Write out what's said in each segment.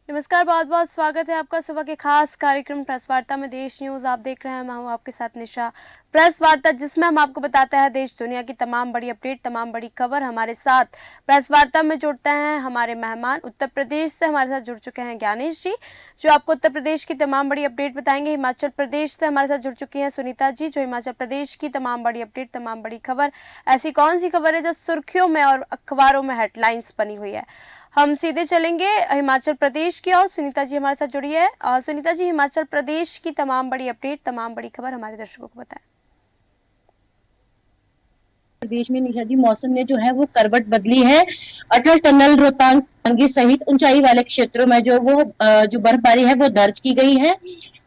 नमस्कार, बहुत बहुत स्वागत है आपका सुबह के खास कार्यक्रम प्रेस वार्ता में। देश न्यूज़ आप देख रहे हैं, मैं हूं आपके साथ निशा। प्रेस वार्ता जिसमें हम आपको बताते हैं देश दुनिया की तमाम बड़ी अपडेट, तमाम बड़ी खबर। हमारे साथ प्रेस वार्ता में जुड़ते हैं हमारे मेहमान। उत्तर प्रदेश से हमारे साथ जुड़ चुके हैं ज्ञानेश जी, जो आपको उत्तर प्रदेश की तमाम बड़ी अपडेट बताएंगे। हिमाचल प्रदेश से हमारे साथ जुड़ चुकी हैं सुनीता जी, जो हिमाचल प्रदेश की तमाम बड़ी अपडेट, तमाम बड़ी खबर, ऐसी कौन सी खबर है जो सुर्खियों में और अखबारों में हेडलाइंस बनी हुई है। हम सीधे चलेंगे हिमाचल प्रदेश की और सुनीता जी हमारे साथ जुड़ी है। सुनीता जी, हिमाचल प्रदेश की तमाम बड़ी अपडेट, तमाम बड़ी खबर हमारे दर्शकों को बताएं। प्रदेश में निशा जी मौसम ने जो है वो करवट बदली है। अटल टनल, रोहतांग, पांगी सहित ऊंचाई वाले क्षेत्रों में जो बर्फबारी है वो दर्ज की गई है।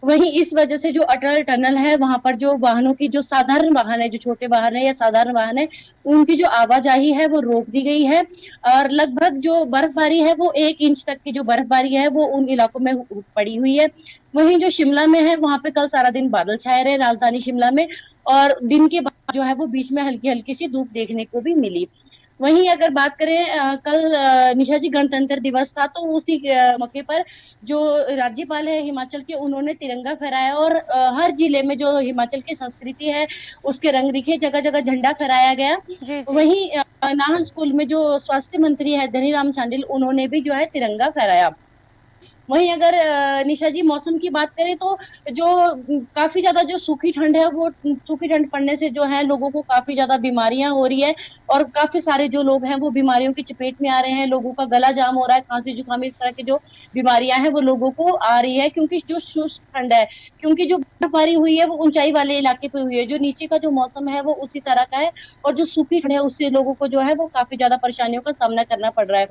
वहीं इस वजह से जो अटल टनल है वहां पर जो वाहनों की, जो साधारण वाहन है, जो छोटे वाहन है या साधारण वाहन है, उनकी जो आवाजाही है वो रोक दी गई है। और लगभग जो बर्फबारी है वो 1 इंच तक की जो बर्फबारी है वो उन इलाकों में पड़ी हुई है। वहीं जो शिमला में है वहां पे कल सारा दिन बादल छाए रहे, राजधानी शिमला में। और दिन के बाद जो है वो बीच में हल्की हल्की सी धूप देखने को भी मिली। वहीं अगर बात करें कल निशा जी गणतंत्र दिवस था, तो उसी मौके पर जो राज्यपाल है हिमाचल के, उन्होंने तिरंगा फहराया। और हर जिले में जो हिमाचल की संस्कृति है उसके रंग दिखे, जगह जगह झंडा फहराया गया। जी जी। वहीं नाहन स्कूल में जो स्वास्थ्य मंत्री है धनीराम शांडिल, उन्होंने भी जो है तिरंगा फहराया। वहीं अगर निशा जी मौसम की बात करें तो जो काफी ज्यादा जो सूखी ठंड है, वो सूखी ठंड पड़ने से जो है लोगों को काफी ज्यादा बीमारियां हो रही है। और काफी सारे जो लोग हैं वो बीमारियों की चपेट में आ रहे हैं। लोगों का गला जाम हो रहा है, खांसी जुकाम, इस तरह की जो बीमारियां हैं वो लोगों को आ रही है, क्योंकि जो शुष्क ठंड है, क्योंकि जो बर्फबारी हुई है वो ऊंचाई वाले इलाके पे हुई है। जो नीचे का जो मौसम है वो उसी तरह का है। और जो सूखी ठंड है उससे लोगों को जो है वो काफी ज्यादा परेशानियों का सामना करना पड़ रहा है।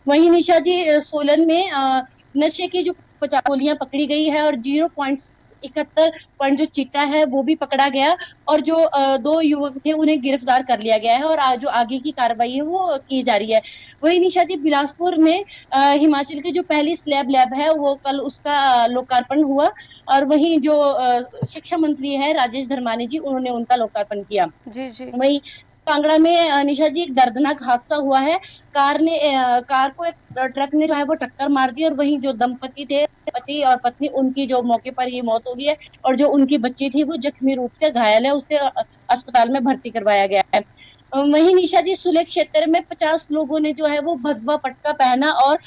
वहीं निशा जी सोलन में नशे की जो 50 गोलियां पकड़ी गई है, और 0.71 जो चिट्टा है वो भी पकड़ा गया। और जो 2 युवक थे उन्हें गिरफ्तार कर लिया गया है, और आज जो आगे की कार्रवाई है वो की जा रही है। वही निशा जी बिलासपुर में हिमाचल की जो पहली स्लैब लैब है वो कल उसका लोकार्पण हुआ। और वही जो शिक्षा मंत्री है राजेश धर्मानी जी, उन्होंने उनका लोकार्पण किया। जी जी। वही कांगड़ा में निशा जी एक दर्दनाक हादसा हुआ है। कार को एक ट्रक ने जो है वो टक्कर मार दी। और वहीं जो दंपति थे, पति और पत्नी, उनकी जो मौके पर ये मौत हो गई है। और जो उनकी बच्ची थी वो जख्मी रूप से घायल है, उसे अस्पताल में भर्ती करवाया गया है। वहीं निशा जी सुलेह क्षेत्र में 50 लोगों ने जो है वो भगवा पटका पहना और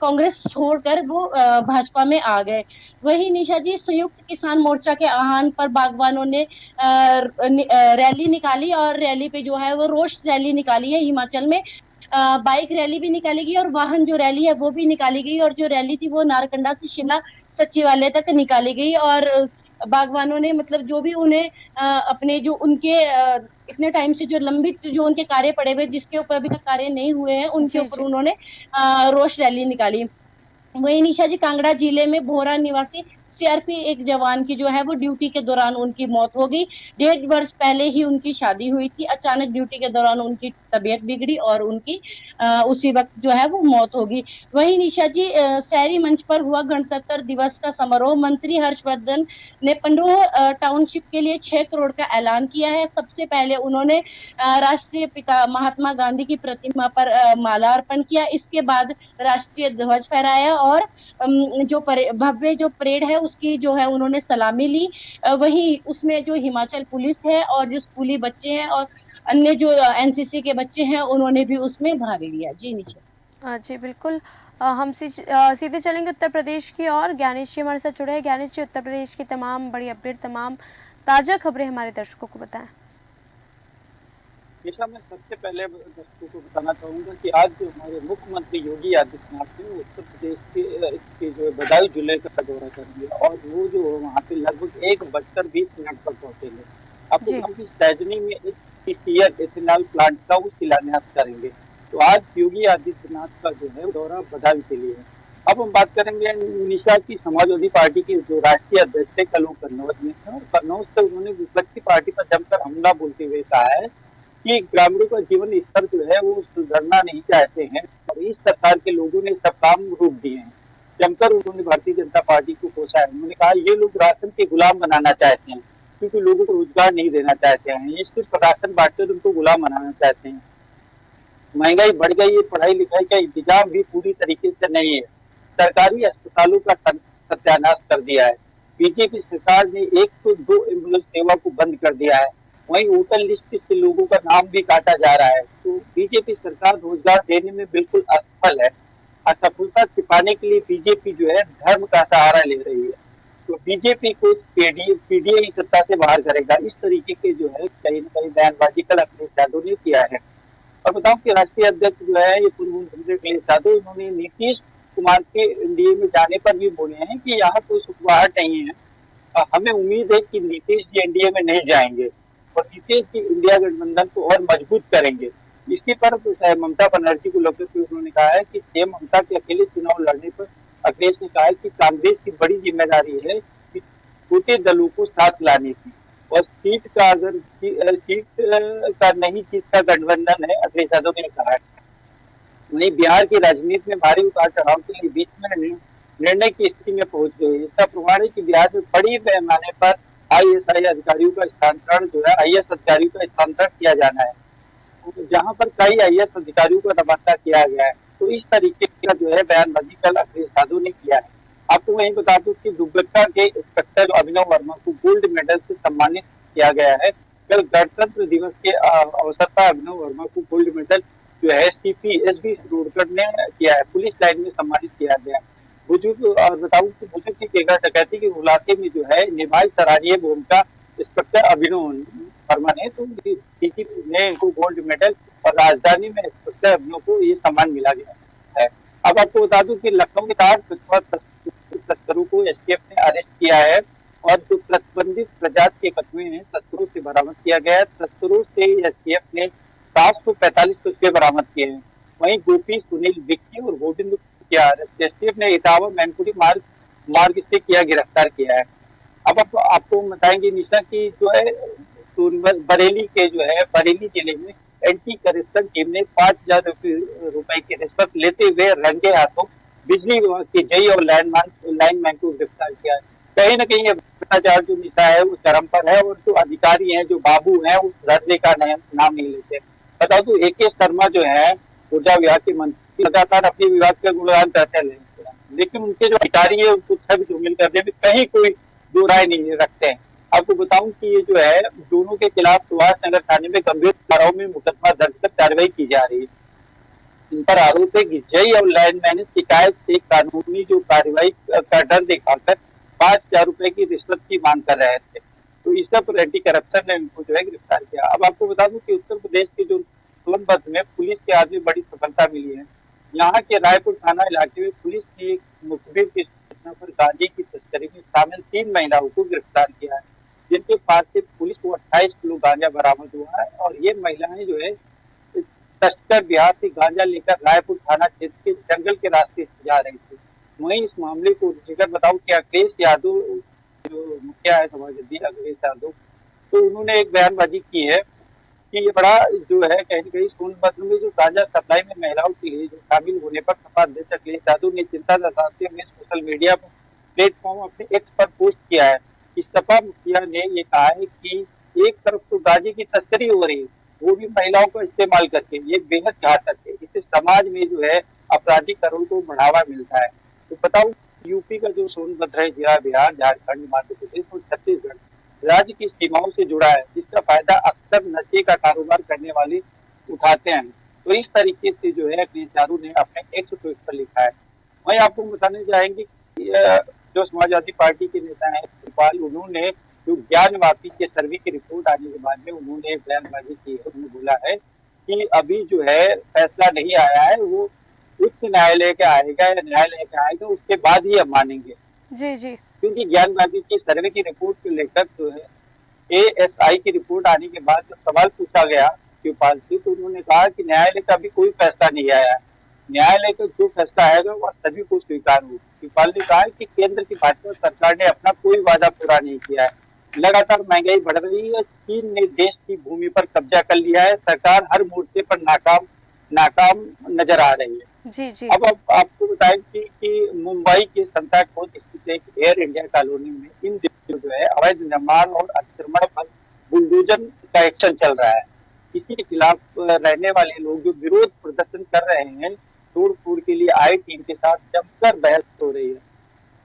कांग्रेस छोड़कर वो भाजपा में आ गए। वहीं निशा जी संयुक्त किसान मोर्चा के आह्वान पर बागवानों ने रैली निकाली। और रैली पे जो है वो रोष रैली निकाली है हिमाचल में। बाइक रैली भी निकाली गई और वाहन जो रैली है वो भी निकाली गई। और जो रैली थी वो नारकंडा से शिमला सचिवालय तक निकाली गई। और बागवानों ने मतलब जो भी उन्हें अपने जो उनके इतने टाइम से जो लंबित जो उनके कार्य पड़े हुए, जिसके ऊपर अभी तक कार्य नहीं हुए हैं, उनके जी ऊपर जी। उन्होंने रोष रैली निकाली। वही निशा जी कांगड़ा जिले में भोरा निवासी सीआरपी एक जवान की जो है वो ड्यूटी के दौरान उनकी मौत हो गई। 1.5 वर्ष पहले ही उनकी शादी हुई थी। अचानक ड्यूटी के दौरान उनकी तबीयत बिगड़ी और उनकी उसी वक्त जो है वो मौत होगी। वही निशा जी शहरी मंच पर हुआ गणतंत्र दिवस का समारोह। मंत्री हर्षवर्धन ने पंडोह टाउनशिप के लिए 6 करोड़ का ऐलान किया है। सबसे पहले उन्होंने राष्ट्रीय पिता महात्मा गांधी की प्रतिमा पर माला अर्पण किया। इसके बाद राष्ट्रीय ध्वज फहराया। और जो भव्य जो परेड है उसकी जो है उन्होंने सलामी ली। वहीं उसमें जो हिमाचल पुलिस है और जो स्कूली बच्चे हैं और अन्य जो एनसीसी के बच्चे हैं, उन्होंने भी उसमें भाग लिया। जी नीचे। जी बिल्कुल। हम सीधे चलेंगे उत्तर प्रदेश की और ज्ञानेश जी हमारे साथ जुड़े हैं। ज्ञानेश जी, उत्तर प्रदेश की तमाम बड़ी अपडेट, तमाम ताज़ा खबरें हमारे दर्शकों को बताएं। जैसा मैं सबसे पहले दर्शकों को बताना चाहूंगा कि आज जो हमारे मुख्यमंत्री योगी आदित्यनाथ ने उत्तर प्रदेश के जो बदायूं जिले का दौरा कर लिया, और वो जो वहाँ पे लगभग 1:20 पर पहुंचेंगे। आपको जी। बताऊं कि सैजनी में एक सीसीएल इथेनॉल प्लांट का वो शिलान्यास करेंगे। तो आज योगी आदित्यनाथ का जो है दौरा बदायूं के लिए है। अब हम बात करेंगे निशा की समाजवादी पार्टी के जो राष्ट्रीय अध्यक्ष है, कल वो कन्नौज में थे, और कन्नौज से उन्होंने विपक्षी पार्टी पर जमकर हमला बोलते हुए कहा है कि ग्रामीणों का जीवन स्तर जो है वो सुधरना नहीं चाहते हैं, और इस सरकार के लोगों ने सब काम रोक दिए हैं। जमकर उन्होंने भारतीय जनता पार्टी को कोसा है। उन्होंने कहा ये लोग राशन के गुलाम बनाना चाहते हैं, क्योंकि लोगों को रोजगार नहीं देना चाहते हैं। ये सिर्फ राशन बांटते उनको गुलाम बनाना चाहते हैं। महंगाई बढ़ गई है, पढ़ाई लिखाई का इंतजाम भी पूरी तरीके से नहीं है। सरकारी अस्पतालों का सत्यानाश कर दिया है। बीजेपी सरकार ने 102 एम्बुलेंस सेवा को बंद कर दिया है। वहीं वोटर लिस्ट से लोगों का नाम भी काटा जा रहा है। तो बीजेपी सरकार रोजगार देने में बिल्कुल असफल है। असफलता छिपाने के लिए बीजेपी जो है धर्म का सहारा ले रही है। तो बीजेपी को पीडीए ही सत्ता से बाहर करेगा, इस तरीके के जो है कहीं न कहीं बयानबाजी कल अखिलेश यादव ने किया है। और बताऊं कि राष्ट्रीय अध्यक्ष जो है ये पूर्व मुख्यमंत्री अखिलेश यादव, इन्होंने नीतीश कुमार के एनडीए में जाने पर भी बोले हैं कि यहाँ कोई सुखवाहट नहीं है। हमें उम्मीद है कि नीतीश जी एनडीए में नहीं जाएंगे और नीतीश जी इंडिया गठबंधन को और मजबूत करेंगे। इसके पर ममता बनर्जी को लेकर के उन्होंने कहा है कि सीएम ममता के अकेले चुनाव लड़ने पर अखिलेश ने कहा है कि कांग्रेस की बड़ी जिम्मेदारी है कि छोटे दलों को साथ लाने की, और सीट का नहीं जीत का गठबंधन है, अखिलेश यादव ने कहा है। वहीं बिहार की राजनीति में भारी उतार चढ़ाव के बीच में निर्णय की स्थिति में पहुंच गई। इसका प्रमाण है कि बिहार में बड़ी पैमाने पर आईएएस अधिकारियों का स्थानांतरण जो है आईएएस अधिकारियों का स्थानांतरण किया जाना है, जहां पर कई आईएएस अधिकारियों का तबादला किया गया है। तो इस तरीके का जो है बयानबाजी कल अखिलेश यादव ने किया है। आपको वहीं बता दूं कि दुर्घटना के इंस्पेक्टर अभिनव वर्मा को गोल्ड मेडल से सम्मानित किया गया है। कल गणतंत्र दिवस के अवसर पर अभिनव वर्मा को गोल्ड मेडल जो है सीपी एसबी रोडकर ने किया है, पुलिस लाइन में सम्मानित किया गया। बुजुर्ग और बताऊं कि बुजुर्ग की केगा डकैती के खुलासे में जो है निभाई सराहनीय भूमिका इंस्पेक्टर अभिनव वर्मा ने, तो डीजीपी ने इनको गोल्ड मेडल और राजधानी में इंस्पेक्टर अभिनव को ये सम्मान मिला गया है। अब आपको बता दूं कि लखनऊ के तहत तस्करों को एसटीएफ ने अरेस्ट किया है और जो प्रतिबंधित प्रजाति के कछुए हैं तस्करों से बरामद किया गया है। तस्करों से एसटीएफ ने 745 कछुए बरामद किए हैं। वहीं गोपी, सुनील, विक्की और गोविंद किया एसटीएफ ने इटावा मैनपुरी मार्ग से किया गिरफ्तार किया है। अब आपको बताएंगे निशा की जो है बरेली जिले में एंटी करप्शन टीम ने 5,000 रुपए की रिश्वत लेते हुए रंगे हाथों बिजली विभाग के जई और लाइनमैन को गिरफ्तार किया है। कहीं न कहीं ये भ्रष्टाचार जो निशा है वो चरम पर है और जो अधिकारी हैं, जो बाबू हैं, उस धरने का नाम नहीं लेते। बता दूं AK शर्मा जो है ऊर्जा विभाग के मंत्री, लगातार अपने विभाग का गुणगान करते हैं, लेकिन उनके जो अधिकारी है उनको छवि धूमिल करने में कहीं कोई दो राय नहीं रखते हैं। आपको बताऊं कि ये जो है दोनों के खिलाफ सुभाष नगर थाने में गंभीर धाराओं में मुकदमा दर्ज कर कार्रवाई की जा रही है। इन पर आरोप है कि जय और लाइनमैन शिकायत से कानूनी जो कार्रवाई का डर दिखाकर 5,000 रुपए की रिश्वत की मांग कर रहे थे। तो इस पर एंटी करप्शन ने इनको जो है गिरफ्तार किया। अब आपको बता दूं कि उत्तर प्रदेश के जो सोनभद्र में पुलिस के हाथ में बड़ी सफलता मिली है। यहाँ के रायपुर थाना इलाके में पुलिस ने एक मुखबिर की सूचना पर गांजे की तस्करी में शामिल 3 महिलाओं को गिरफ्तार किया है, जिनके पास से पुलिस को 28 किलो गांजा बरामद हुआ है। और ये महिलाएं जो है तस्कर बिहार से गांजा लेकर रायपुर थाना क्षेत्र के जंगल के रास्ते से जा रही थी। वहीं इस मामले को लेकर बताऊं कि अखिलेश यादव जो मुखिया है समाजवादी अखिलेश यादव, तो उन्होंने एक बयानबाजी की है कि ये बड़ा जो है कहीं न कहीं सोनभद्र में जो गांजा सप्लाई में महिलाओं के लिए जो शामिल होने पर सपा अध्यक्ष अखिलेश यादव ने चिंता जताते हुए सोशल मीडिया प्लेटफॉर्म अपने एक्स पर पोस्ट किया है। इस सपा मुखिया ने ये कहा है कि एक तरफ तो गांजे की तस्करी हो रही है, वो भी महिलाओं को इस्तेमाल करके, ये बेहद घातक है। इससे समाज में जो है अपराधीकरण को बढ़ावा मिलता है। तो बताऊं यूपी का जो सोनभद्र है जिला बिहार, झारखंड, मध्य प्रदेश और छत्तीसगढ़ राज्य की सीमाओं से जुड़ा है, जिसका फायदा अक्सर नशे का कारोबार करने वाले उठाते हैं। तो इस तरीके से जो है अखिलेश यादव ने अपने एक्स ट्वीट पर लिखा है। वहीं आपको बताने जाएंगे कि जो समाजवादी पार्टी के नेता हैं गोपाल, उन्होंने जो ज्ञान वापी के सर्वे की रिपोर्ट आने के बाद में उन्होंने एक बयानबाजी की है। उन्होंने बोला है कि अभी जो है फैसला नहीं आया है, वो उच्च न्यायालय का आएगा या न्यायालय का आएगा, उसके बाद ही हम मानेंगे। जी क्योंकि ज्ञानवापी की सर्वे की रिपोर्ट को लेकर जो है ASI की रिपोर्ट आने के बाद जब सवाल पूछा गया शिवपाल से, तो उन्होंने कहा कि न्यायालय का भी कोई फैसला नहीं आया है, न्यायालय का जो फैसला आएगा वह सभी को स्वीकार होगा। शिवपाल ने कहा कि केंद्र की भाजपा सरकार ने अपना कोई वादा पूरा नहीं किया है, लगातार महंगाई बढ़ रही है, चीन ने देश की भूमि पर कब्जा कर लिया है, सरकार हर मोर्चे पर नाकाम नजर आ रही है। जी। अब आपको बताएं कि मुंबई के संता क्रूज स्थित एक एयर इंडिया कॉलोनी में इन दिनों जो है अवैध निर्माण और अतिक्रमण पर बुलडोजर का एक्शन चल रहा है। इसी के खिलाफ रहने वाले लोग जो विरोध प्रदर्शन कर रहे हैं, तोड़ फोड़ के लिए आए टीम के साथ जमकर बहस रही है।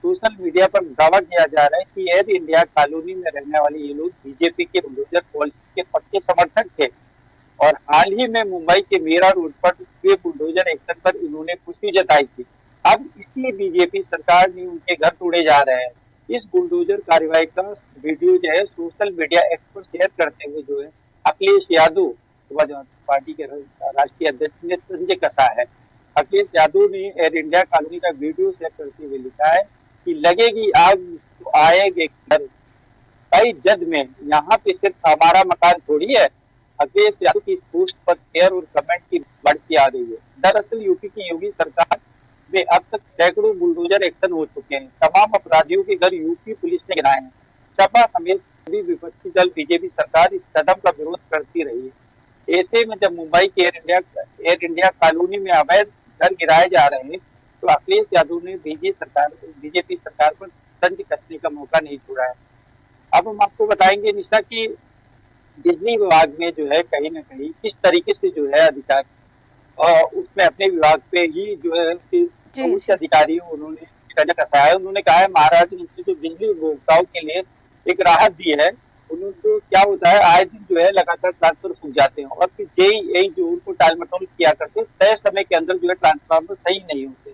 सोशल मीडिया पर दावा किया जा रहा है कि एयर इंडिया कॉलोनी में रहने वाले ये लोग बीजेपी के बुलडोजर पॉलिसी के पक्के समर्थक थे और हाल ही में मुंबई के मीरा रोड पर हुए बुलडोजर एक्शन पर इन्होंने खुशी जताई थी। अब इसलिए बीजेपी सरकार ने उनके घर तोड़े जा रहे हैं। इस बुलडोजर कार्रवाई का वीडियो जो है सोशल मीडिया एक्स पर शेयर करते हुए जो है अखिलेश यादव समाजवादी पार्टी के राष्ट्रीय अध्यक्ष ने तंज कसा है। अखिलेश यादव ने एयर इंडिया कॉलोनी का वीडियो शेयर करते हुए लिखा है कि लगेगी आग तो आएंगे घर, भाई जद में यहाँ पे सिर्फ हमारा मकान थोड़ी है। अखिलेश यादव की इस पोस्ट पर शेयर और कमेंट की बढ़ती आ रही है। दरअसल यूपी की योगी सरकार में अब तक सैकड़ों बुलडोजर एक्शन हो चुके हैं। तमाम अपराधियों के घर यूपी पुलिस ने गिराए हैं। सपा समेत सभी विपक्षी दल बीजेपी सरकार इस कदम का विरोध करती रही है। ऐसे में जब मुंबई के एयर इंडिया कॉलोनी में अवैध घर गिराए जा रहे हैं तो अखिलेश यादव ने बीजेपी सरकार पर तंज कसने का मौका नहीं छोड़ा है। अब हम आपको बताएंगे निशा की बिजली विभाग में जो है कहीं ना कहीं किस तरीके से जो है अधिकारी और उसमें अपने विभाग पे ही जो है उच्च अधिकारी उन्होंने तंज कसा है। उन्होंने कहा है महाराजगंज से जो बिजली उपभोक्ताओं के लिए एक राहत दी है, उनको क्या होता है आए दिन जो है लगातार ट्रांसफर सूख जाते हैं और फिर यही जो उनको टाल मटोल किया करते तय समय के अंदर जो है ट्रांसफार्मर सही नहीं होते।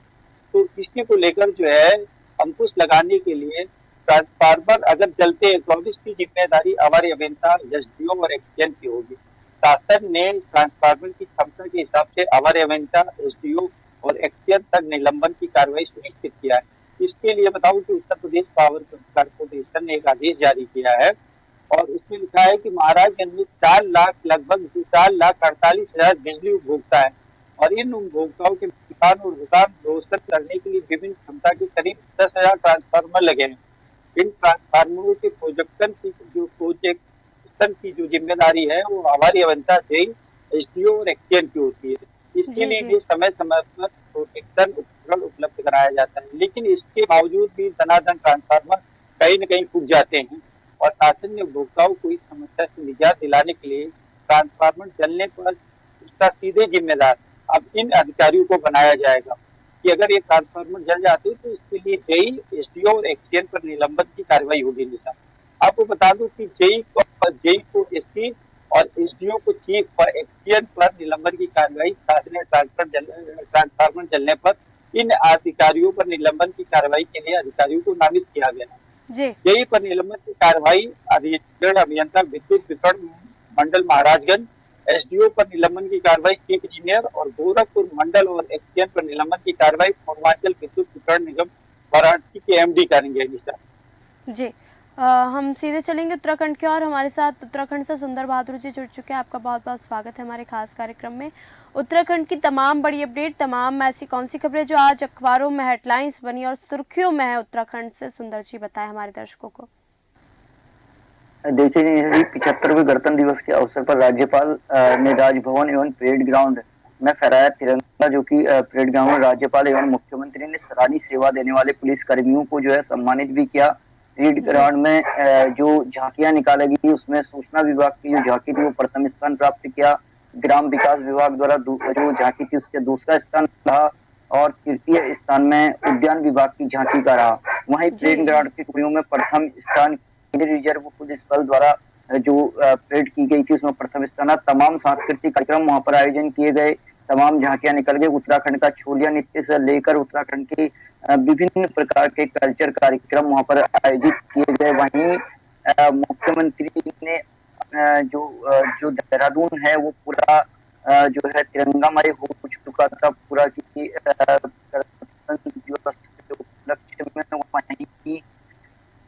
तो इसी को लेकर जो है अंकुश लगाने के लिए ट्रांसफार्मर अगर जलते हैं तो अब इसकी जिम्मेदारी अवर अभियंता एसडीओ और एक्सचेंज की होगी। शासन ने ट्रांसफार्मर की क्षमता के हिसाब से अवर अभियंता एसडीओ और एक्सचेंज तक निलंबन की कार्रवाई सुनिश्चित किया है। इसके लिए बताऊं कि उत्तर प्रदेश पावर कॉर्पोरेशन ने एक आदेश जारी किया है और उसमें लिखा है कि महाराजगंज में 4,48,000 बिजली उपभोक्ता है और इन उपभोक्ताओं के मकान और दुकान रोशन करने के लिए विभिन्न क्षमता के करीब 10,000 ट्रांसफार्मर लगे हैं। इन ट्रांसफार्मरों के प्रोजेक्शन की जो जिम्मेदारी है वो हमारी अभियंता से एसडीओ और एक्सचेंज की होती है। इसके लिए भी समय समय पर प्रोटेक्शन उपकरण उपलब्ध कराया जाता है, लेकिन इसके बावजूद भी धनाधन ट्रांसफार्मर कहीं न कहीं फूट जाते हैं और शासन ने उपभोक्ताओं को इस समस्या से निजात दिलाने के लिए ट्रांसफार्मर जलने पर उसका सीधे जिम्मेदार अब इन अधिकारियों को बनाया जाएगा कि अगर ये ट्रांसफार्मर जल जाते तो इसके लिए जेई, एसडीओ और एक्सचेंज पर निलंबन की कार्रवाई होगी। निशा आपको बता दूं कि जेई को एसपी और एसडीओ को चीफ और एक्सचेंज पर निलंबन की कार्रवाई ट्रांसफार्मर जलने पर इन अधिकारियों पर निलंबन की कार्रवाई के लिए अधिकारियों को नामित किया गया है। जेई पर निलंबन की कार्रवाई अधीक्षण अभियंता विद्युत वितरण मंडल महाराजगंज, एसडीओ पर निलंबन की कार्रवाई चीफ इंजीनियर और गोरखपुर मंडल और एक्सचेंज पर निलंबन की कार्रवाई पूर्वांचल विद्युत वितरण निगम वाराणसी के एमडी करेंगे। जी हम सीधे चलेंगे उत्तराखंड की और हमारे साथ उत्तराखंड से सुंदर बहादुर जी जुड़ चुके हैं। आपका बहुत बहुत स्वागत है हमारे खास कार्यक्रम में। उत्तराखंड की तमाम बड़ी अपडेट, तमाम ऐसी कौन सी खबरें जो आज अखबारों में हेडलाइंस बनी और सुर्खियों में है उत्तराखंड से, सुंदर जी बताएं हमारे दर्शकों को। देखिए 75वें गणतंत्र दिवस के अवसर पर राज्यपाल ने राजभवन एवं परेड ग्राउंड में फहराया तिरंगा, जो कि परेड ग्राउंड में राज्यपाल एवं मुख्यमंत्री ने सराहनीय सेवा देने वाले पुलिस कर्मियों को जो है सम्मानित भी किया। परेड ग्राउंड में जो झांकियां निकाली गई उसमें सूचना विभाग की जो झांकी थी वो प्रथम स्थान प्राप्त किया। ग्राम विकास विभाग द्वारा जो झांकी थी उसके दूसरा स्थान रहा और तृतीय स्थान में उद्यान विभाग की झांकी का रहा। वहीं परेड ग्राउंड की टुकड़ियों में प्रथम स्थान केंद्रीय रिजर्व पुलिस बल द्वारा जो परेड की गई थी उसमें प्रथम स्थान। तमाम सांस्कृतिक कार्यक्रम वहां पर आयोजन किए गए, तमाम झांकियां निकल गई। उत्तराखंड का छोलिया नृत्य से लेकर उत्तराखंड के विभिन्न प्रकार के कल्चर कार्यक्रम वहां पर आयोजित किए गए। वहीं मुख्यमंत्री ने जो देहरादून है वो पूरा जो है तिरंगामय हो चुका था पूरा की दिवस के उपलक्ष्य में। वहीं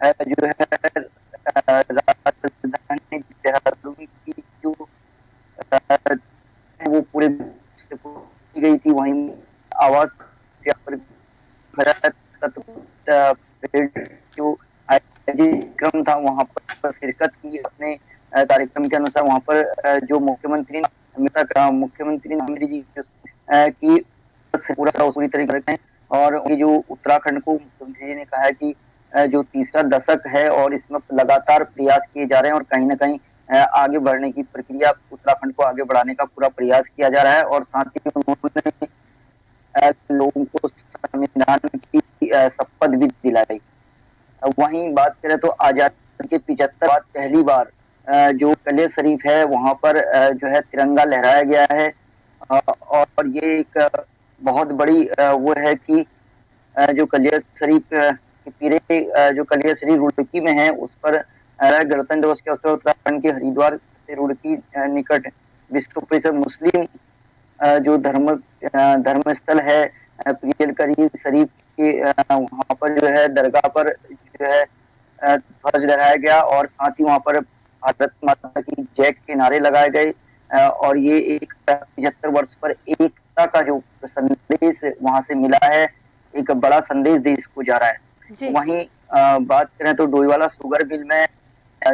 जो है राजधानी देहरादून की जो वो पूरे की गई थी। वहीं आवाज जो कार्यक्रम था वहां पर शिरकत की अपने कार्यक्रम के अनुसार। वहां पर जो मुख्यमंत्री जी की पूरी तरीके और जो उत्तराखंड को मुख्यमंत्री जी ने कहा है कि जो तीसरा दशक है और इसमें लगातार प्रयास किए जा रहे हैं और कहीं ना कहीं आगे बढ़ने की प्रक्रिया उत्तराखंड को आगे बढ़ाने का पूरा प्रयास किया जा रहा है। और साथ ही उन्होंने लोगों को संविधान की शपथ भी दिलाई। वहीं बात करें तो आजादी के 75 बाद पहली बार जो कलिया शरीफ है वहां पर जो है तिरंगा लहराया गया है। और ये एक बहुत बड़ी वो है कि जो कलिया शरीफ के पीरे जो कलिया शरीफ रुड़की में है उस पर गणतंत्र दिवस के अवसर पर उत्तराखंड के हरिद्वार से रुड़की निकट विश्व परिषद मुस्लिम जो धर्म स्थल है पीर कलील शरीफ के वहां पर जो है दरगाह पर जो है ध्वज लहराया गया और साथ ही वहां पर भारत माता की जय के नारे लगाए गए। और ये एक 75 वर्ष पर एकता का जो संदेश वहां से मिला है, एक बड़ा संदेश देश को जा रहा है। जी वहीं बात करें तो डोईवाला शुगर मिल में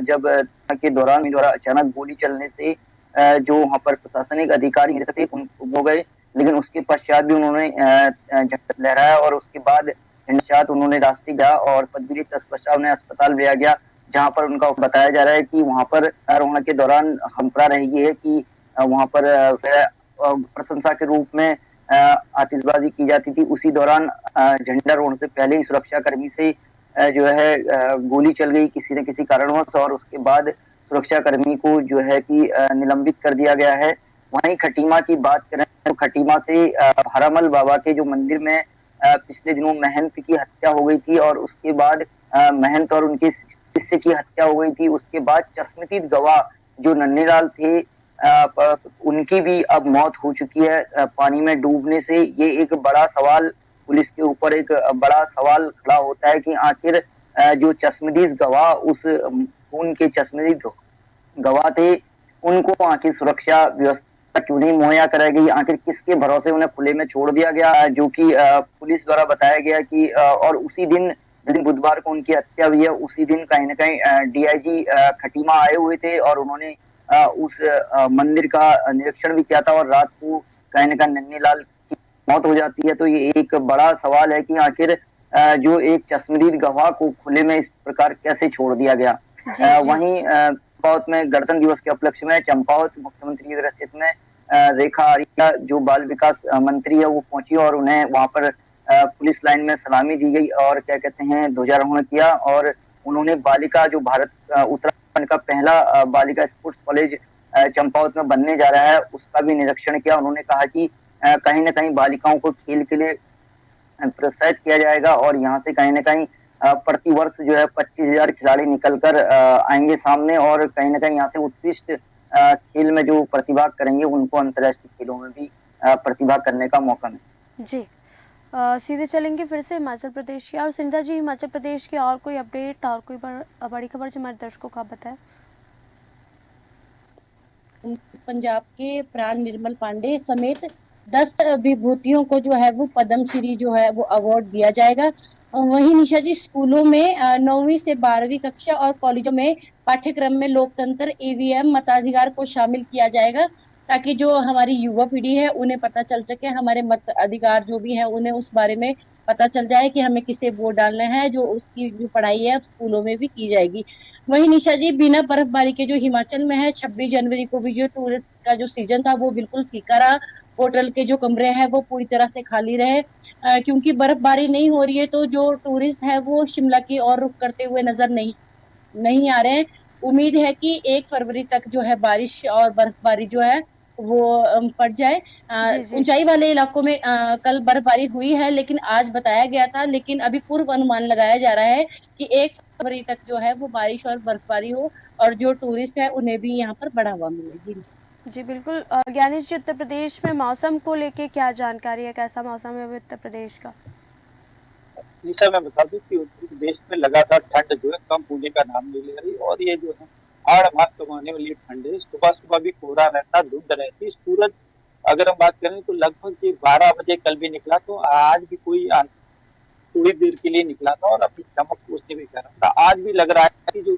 जब के दौरान द्वारा अचानक गोली चलने से जो वहां पर प्रशासनिक अधिकारी थे हो गए, लेकिन उसके पश्चात भी उन्होंने झंडा लहराया और उसके बाद पश्चात उन्होंने रास्ते गया और पदवीर तत्पश्चात उन्हें अस्पताल भेजा गया, जहां पर उनका बताया जा रहा है कि वहां पर आरोहण के दौरान हमला रही है कि वहां पर प्रशंसा के रूप में आतिशबाजी की जाती थी। उसी दौरान झंडारोहण से पहले ही सुरक्षा कर्मी से जो है गोली चल गई किसी न किसी कारणवश और उसके बाद सुरक्षा कर्मी को जो है कि निलंबित कर दिया गया है। वहीं खटीमा की बात करें तो खटीमा से भारामल बाबा के जो मंदिर में पिछले दिनों महंत की हत्या हो गई थी और उसके बाद महंत और उनके शिष्य की हत्या हो गई थी। उसके बाद चश्मदीद गवाह जो नन्हेलाल थे उनकी भी अब मौत हो चुकी है पानी में डूबने से। ये एक बड़ा सवाल पुलिस के ऊपर एक बड़ा सवाल खड़ा होता है कि आखिर जो चश्मदीद गवाह उस खून के चश्मदीद गवाह थे उनको आखिर सुरक्षा व्यवस्था क्यों नहीं मुहैया कराई गई, आखिर किसके भरोसे उन्हें खुले में छोड़ दिया गया, जो कि पुलिस द्वारा बताया गया कि और उसी दिन जिस दिन बुधवार को उनकी हत्या हुई है उसी दिन कहीं न कहीं डीआईजी खटीमा आए हुए थे और उन्होंने उस मंदिर का निरीक्षण भी किया था और रात को कहीं न कहीं नन्हेलाल की मौत हो जाती है। तो ये एक बड़ा सवाल है कि आखिर जो एक चश्मदीद गवाह को खुले में इस प्रकार कैसे छोड़ दिया गया। वहीं चंपावत में गणतंत्र दिवस के उपलक्ष्य में चंपावत मुख्यमंत्री के क्षेत्र में रेखा आर्या जो बाल विकास मंत्री है वो पहुंची और उन्हें वहां पर पुलिस लाइन में सलामी दी गई और क्या कहते हैं ध्वजारोहण किया और उन्होंने बालिका जो भारत उत्तराखंड का पहला बालिका स्पोर्ट्स कॉलेज चंपावत में बनने जा रहा है उसका भी निरीक्षण किया। उन्होंने कहा कि कहीं न कहीं बालिकाओं को खेल के लिए प्रोत्साहित किया जाएगा और यहाँ से कहीं न कहीं प्रति वर्ष जो है 25,000 खिलाड़ी निकलकर आएंगे सामने और कहीं न कहीं यहाँ से उत्कृष्ट खेल में जो प्रतिभाग करेंगे उनको अंतर्राष्ट्रीय खेलों में भी प्रतिभाग करने का मौका मिले। जी सीधे चलेंगे फिर से हिमाचल प्रदेश की और सिंधा जी हिमाचल प्रदेश की और कोई अपडेट और कोई बड़ी खबर जो हमारे दर्शकों को आप बताएं। पंजाब के प्राण निर्मल पांडे समेत 10 विभूतियों को जो है वो पद्म श्री जो है वो अवार्ड दिया जाएगा। और वहीं निशा जी स्कूलों में 9वीं से 12वीं कक्षा और कॉलेजों में पाठ्यक्रम में लोकतंत्र ईवीएम मताधिकार को शामिल किया जाएगा ताकि जो हमारी युवा पीढ़ी है उन्हें पता चल सके, हमारे मत अधिकार जो भी है उन्हें उस बारे में पता चल जाए कि हमें किसे वोट डालना है, जो उसकी जो पढ़ाई है स्कूलों में भी की जाएगी। वहीं निशा जी बिना बर्फबारी के जो हिमाचल में है 26 जनवरी को भी जो टूरिस्ट का जो सीजन था वो बिल्कुल फीका रहा। होटल के जो कमरे हैं वो पूरी तरह से खाली रहे क्योंकि बर्फबारी नहीं हो रही है तो जो टूरिस्ट है वो शिमला की ओर रुख करते हुए नजर नहीं आ रहे हैं। उम्मीद है कि 1 फरवरी तक जो है बारिश और बर्फबारी जो है वो पड़ जाए। ऊंचाई वाले इलाकों में कल बर्फबारी हुई है लेकिन आज बताया गया था, लेकिन अभी पूर्व अनुमान लगाया जा रहा है कि 1 फरवरी तक जो है वो बारिश और बर्फबारी हो और जो टूरिस्ट है उन्हें भी यहाँ पर बढ़ावा मिलेगी। जी बिल्कुल। ज्ञानेश जी उत्तर प्रदेश में मौसम को लेके क्या जानकारी है, कैसा मौसम है अभी उत्तर प्रदेश का? निशा मैं बता दूं कि उत्तर प्रदेश में लगातार ठंड जो है कम होने का नाम नहीं ले रही और ये जो है हाड़ मास कमाने वाली ठंड है। सुबह सुबह भी कोहरा रहता, धुंध रहती। सूरज अगर हम बात करें तो लगभग 12 बजे कल भी निकला तो आज भी कोई थोड़ी देर के लिए निकला था और अपनी चमक उसने भी करा था। आज भी लग रहा है कि जो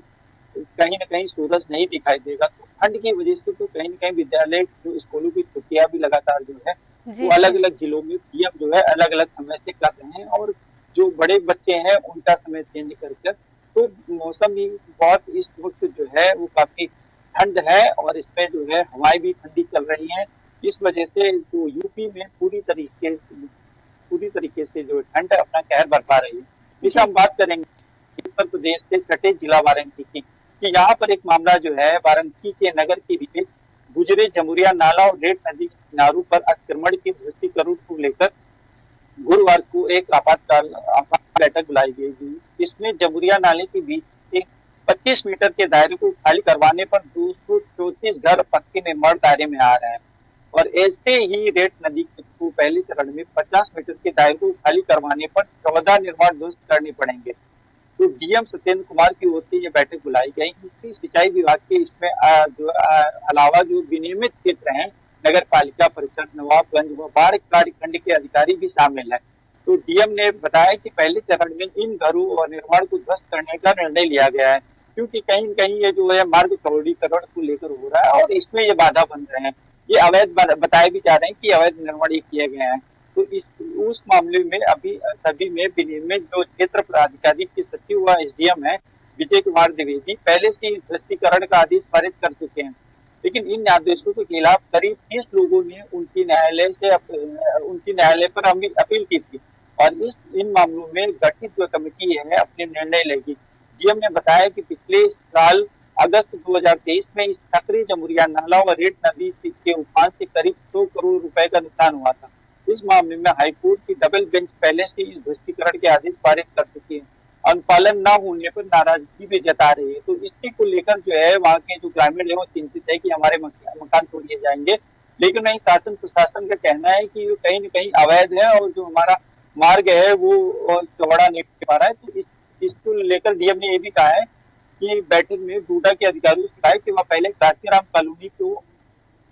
कहीं न कहीं सूरज नहीं दिखाई देगा तो ठंड की वजह से तो कहीं न कहीं विद्यालय जो स्कूलों की छुट्टियां भी लगातार जो है वो अलग अलग जिलों में पीएम जो है अलग अलग समय से कर रहे हैं और जो बड़े बच्चे हैं उनका समय चेंज करके तो मौसम भी बहुत इस वक्त जो है वो काफी ठंड है और इसमें जो है हवाएं भी ठंडी चल रही हैं। इस वजह से जो यूपी में पूरी तरीके पूरी तरीके से जो ठंड अपना कहर बरपा रही है। जिसे हम बात करेंगे उत्तर प्रदेश के सटे जिला वाराणसी की, कि यहाँ पर एक मामला जो है वाराणसी के नगर के बीच गुजरे जमुरिया नाला और रेड नदी के किनारों पर अतिक्रमण के दृष्टिकरण को लेकर गुरुवार को एक आपातकाल बैठक बुलाई गई थी। इसमें जमुरिया नाले के बीच एक 25 मीटर के दायरे को खाली करवाने पर 234 घर पक्के निर्माण दायरे में आ रहे हैं और ऐसे ही रेड नदी को पहले चरण में 50 मीटर के दायरे को खाली करवाने पर 14 निर्माण ध्वस्त करने पड़ेंगे। तो डीएम सत्येंद्र कुमार की ओर से ये बैठक बुलाई गई। इसकी सिंचाई विभाग के इसमें अलावा जो विनियमित क्षेत्र हैं नगर पालिका परिषद नवाबगंज व बाढ़ कार्यखंड के अधिकारी भी शामिल है। तो डीएम ने बताया कि पहले चरण में इन घरों और निर्माण को ध्वस्त करने का निर्णय लिया गया है, क्योंकि कहीं न कहीं ये जो है मार्ग चौड़ीकरण को लेकर हो रहा है और इसमें ये बाधा बन रहे हैं। ये अवैध बताए भी जा रहे हैं कि अवैध निर्माण ये किए गए हैं। तो उस मामले में अभी सभी में विनियमित जो क्षेत्र प्राधिकारी के सचिव व एसडीएम है विजय कुमार द्विवेदी पहले से दृष्टिकरण का आदेश पारित कर चुके हैं, लेकिन इन आदेशों के खिलाफ करीब 30 लोगों ने उनकी न्यायालय पर अपील की थी और इन मामलों में गठित जो कमेटी है अपने निर्णय लेगी। डीएम ने बताया कि पिछले साल अगस्त 2023 में इस सक्रिय जमुरिया नाला और रेड नदी के उफान से करीब 100 करोड़ रुपए का नुकसान हुआ था। इस मामले में हाईकोर्ट की डबल बेंच पहले से इस ध्वस्तीकरण के आदेश पारित कर चुकी है। अनुपालन न होने पर नाराजगी भी जता रही है। तो इसी को लेकर जो है वहाँ के जो ग्रामीण है वो चिंतित है कि हमारे मकान तोड़िए जाएंगे, लेकिन नहीं, शासन प्रशासन का कहना है कि कहीं न कहीं अवैध है और जो हमारा मार्ग है वो चौड़ा नहीं हो पा रहा है। तो इसको लेकर डीएम ने ये भी कहा है कि बैठक में डूडा के अधिकारियों से कहा है कि वह पहले क्रांतिराम कॉलोनी को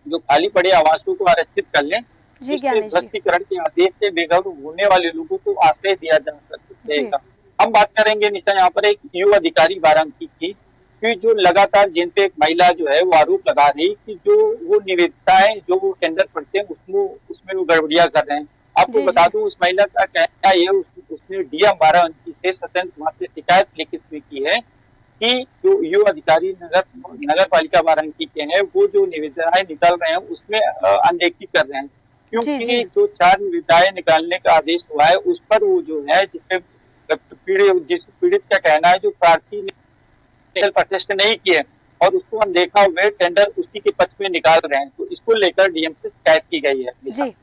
जो खाली पड़े आवासों को आरक्षित कर लें, ध्वस्तीकरण के आदेश से बेघर होने वाले लोगों को आश्रय दिया जा सकेगा। हम बात करेंगे निशा यहाँ पर एक युवा अधिकारी वाराणसी की, कि जो लगातार जिन पे एक महिला जो है वो आरोप लगा रही कि जो वो निवेदिताएं जो वो टेंडर पड़ते हैं उसमें वो गड़बड़िया कर रहे हैं। आपको बता दूं उस महिला का कहना ये उसने डीएम वाराणसी से सत्येंद्र कुमार से शिकायत लिखित में की है कि जो युवा अधिकारी नगर पालिका वाराणसी के हैं वो जो निविदाएं निकाल रहे हैं उसमें अनदेखी कर रहे हैं, क्योंकि जो 4 निविदाएं निकालने का आदेश हुआ है उस पर वो जो है जिस पीड़ित का कहना है जो प्रार्थी ने प्रतिष्ठा नहीं किए और उसको अनदेखा हुए टेंडर उसी के पक्ष में निकाल रहे हैं। तो इसको लेकर डीएम से शिकायत की गई है। जी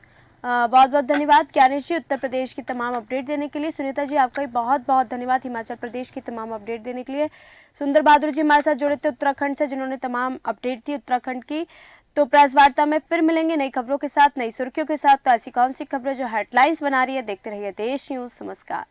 बहुत बहुत धन्यवाद ज्ञानेश जी उत्तर प्रदेश की तमाम अपडेट देने के लिए। सुनीता जी आपका भी बहुत बहुत धन्यवाद हिमाचल प्रदेश की तमाम अपडेट देने के लिए। सुंदर बहादुर जी हमारे साथ जुड़े थे उत्तराखंड से, जिन्होंने तमाम अपडेट दी उत्तराखंड की। तो प्रेस वार्ता में फिर मिलेंगे नई खबरों के साथ, नई सुर्खियों के साथ। तो ऐसी कौन सी खबरें जो हेडलाइंस बना रही है, देखते रहिए देश न्यूज। नमस्कार।